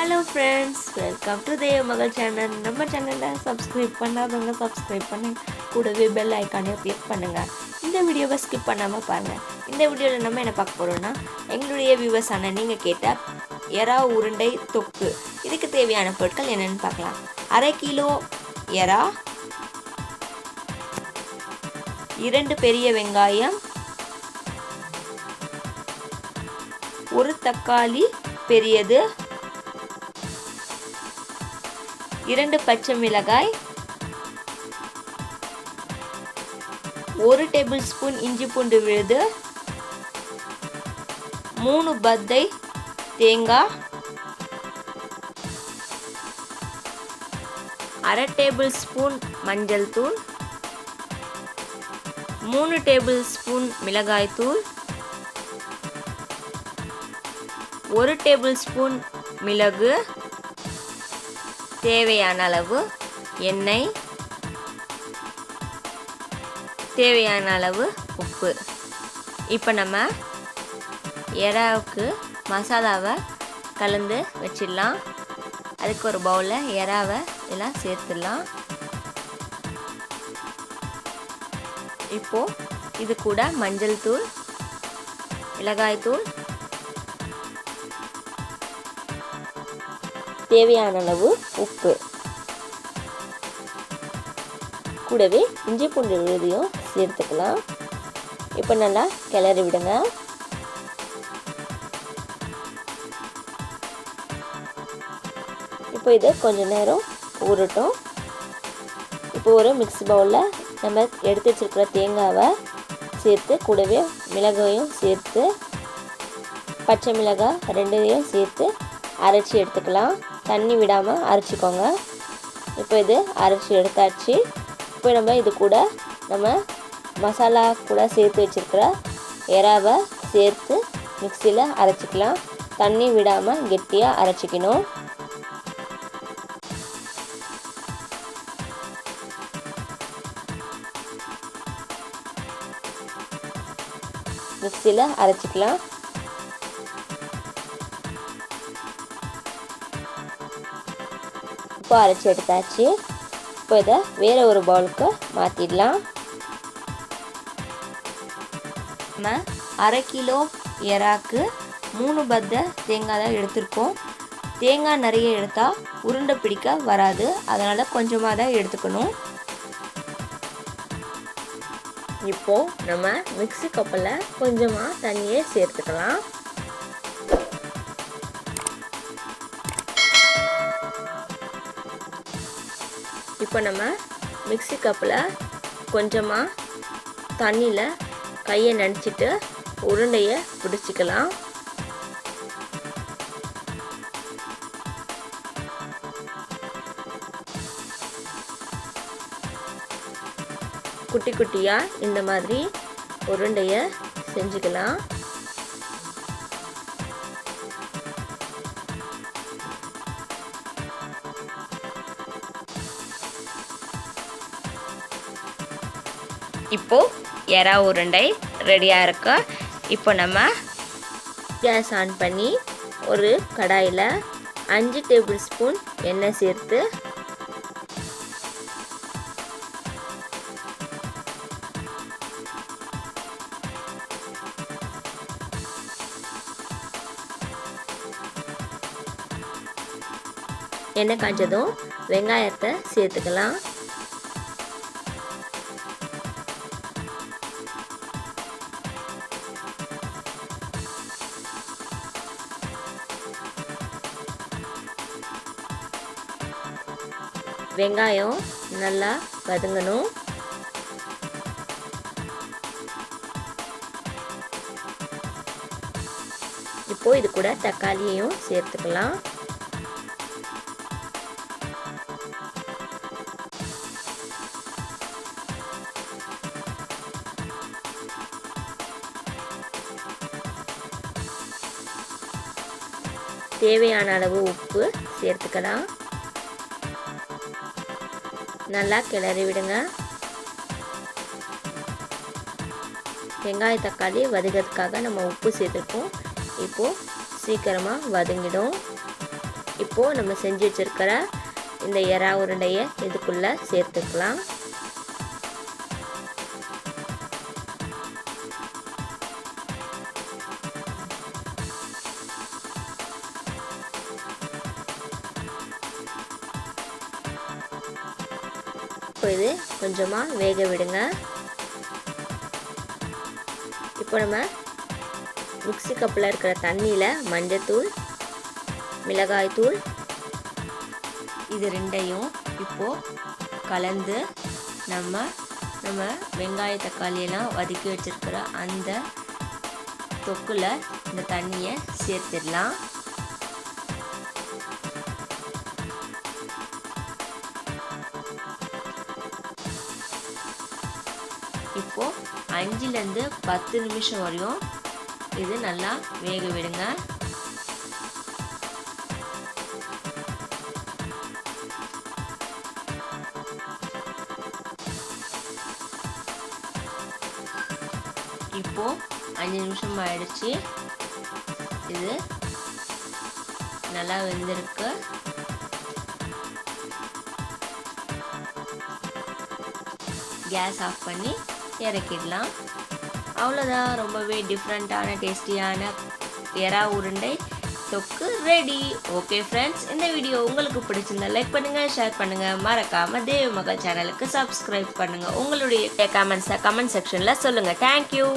Hello friends, welcome to Deivamagalchannel. நம்ம சேனலை subscribe பண்ணாதவங்க சப்ஸ்கிரைப் பண்ணுங்க, கூடவே பெல் ஐக்கானையும் கிளிக் பண்ணுங்க. இந்த வீடியோவை ஸ்கிப் பண்ணாமல் பாருங்கள். இந்த வீடியோவில் நம்ம என்ன பார்க்க போகிறோம்னா, எங்களுடைய வியூவர்ஸான நீங்கள் கேட்ட எறா உருண்டை தொக்கு. இதுக்கு தேவையான பொருட்கள் என்னென்னு பார்க்கலாம். 1/2 கிலோ எறா, 2 பெரிய வெங்காயம், 1 தக்காளி பெரியது, 2 பச்சை மிளகாய், 1 டேபிள் ஸ்பூன் இஞ்சி பூண்டு விழுது, 3 பத்தை தேங்காய், 1/2 டேபிள் ஸ்பூன் மஞ்சள் தூள், 3 டேபிள் ஸ்பூன் மிளகாய் தூள், 1 டேபிள் ஸ்பூன் மிளகு, தேவையான அளவு எண்ணெய், தேவையான அளவு உப்பு. இப்போ நம்ம எறாவுக்கு மசாலாவை கலந்து வச்சிடலாம். அதுக்கு ஒரு பவுலில் எறாவை எல்லாம் சேர்த்துடலாம். இப்போது இது கூட மஞ்சள் தூள், மிளகாய் தூள், தேவையான அளவு உப்பு, கூடவே இஞ்சி பூண்டு விழுதையும் சேர்த்துக்கலாம். இப்போ நல்லா கிளறி விடுங்க. இப்போ இது கொஞ்சம் நேரம் ஊறட்டும். இப்போ ஒரு மிக்ஸி பவுலில் நம்ம எடுத்து வச்சிருக்கிற தேங்காவை சேர்த்து, கூடவே மிளகாயும் சேர்த்து, பச்சை மிளகாய் 2ஐயும் சேர்த்து அரைச்சி எடுத்துக்கலாம். தண்ணி விடாமல் அரைச்சிக்கோங்க. இப்போ இது அரைச்சி எடுத்தாச்சு. இப்போ நம்ம இது கூட நம்ம மசாலா கூட சேர்த்து வச்சுருக்கிற எறாவை சேர்த்து மிக்சியில் அரைச்சிக்கலாம். தண்ணி விடாமல் கெட்டியாக அரைச்சிக்கணும். மிக்சியில் அரைச்சிக்கலாம். இப்போ அரைச்சி எடுத்தாச்சு. இப்போ இதை வேறு ஒரு பவுலுக்கு மாற்றிடலாம். நம்ம 1/2 கிலோ எறாக்கு 3 பத்தை தேங்காய் தான் எடுத்துருக்கோம். தேங்காய் நிறைய எடுத்தால் உருண்டை பிடிக்க வராது, அதனால் கொஞ்சமாக தான் எடுத்துக்கணும். இப்போது நம்ம மிக்ஸி கப்பில் கொஞ்சமாக தண்ணியை சேர்த்துக்கலாம். இப்போ நம்ம மிக்ஸி கப்பில் கொஞ்சமாக தண்ணியில் கையை நனைச்சிட்டு உருண்டையை பிடிச்சிக்கலாம். குட்டி குட்டியாக இந்த மாதிரி உருண்டையை செஞ்சுக்கலாம். இப்போது எறா உருண்டை ரெடியாக இருக்கா. இப்போ நம்ம கேஸ் ஆன் பண்ணி ஒரு கடாயில் 5 டேபிள் ஸ்பூன் எண்ணெய் சேர்த்து, எண்ணெய் காய்ச்சதும் வெங்காயத்தை சேர்த்துக்கலாம். வெங்காயம் நல்லா வதங்கணும். இப்போ இது கூட தக்காளியையும் சேர்த்துக்கலாம். தேவையான அளவு உப்பு சேர்த்துக்கலாம். நல்லா கிளறி விடுங்க. வெங்காய தக்காளி வதக்கிறதுக்காக நம்ம உப்பு சேர்த்துருக்கோம். இப்போது சீக்கிரமாக வதங்கிடும். இப்போ இப்போது நம்ம செஞ்சு வச்சுருக்கிற இந்த எறா உருண்டையை இதுக்குள்ளே சேர்த்துக்கலாம். இப்போ இது கொஞ்சமாக வேக விடுங்க. இப்போ நம்ம மிக்ஸி கப்பில் இருக்கிற தண்ணியில் மஞ்சத்தூள், மிளகாய்த்தூள் இது ரெண்டையும் இப்போது கலந்து நம்ம வெங்காய தக்காளியெல்லாம் வதக்கி வச்சுருக்கிற அந்த தொக்குல இந்த தண்ணியை சேர்த்துடலாம். இப்போது 5லேருந்து 10 நிமிஷம் வரையும் இது நல்லா வேக விடுங்க. இப்போது 5 நிமிஷம் ஆயிடுச்சு. இது நல்லா வெந்திருக்கு. கேஸ் ஆஃப் பண்ணி இறக்கிடலாம். அவ்வளோதான், ரொம்பவே டிஃப்ரெண்ட்டான டேஸ்டியான எறா உருண்டை தொக்கு ரெடி. ஓகே ஃப்ரெண்ட்ஸ், இந்த வீடியோ உங்களுக்கு பிடிச்சிருந்தா லைக் பண்ணுங்கள், ஷேர் பண்ணுங்கள், மறக்காமல் தேவமகள் சேனலுக்கு சப்ஸ்கிரைப் பண்ணுங்கள். உங்களுடைய கமெண்ட்ஸை கமெண்ட் செக்ஷனில் சொல்லுங்கள். தேங்க்யூ.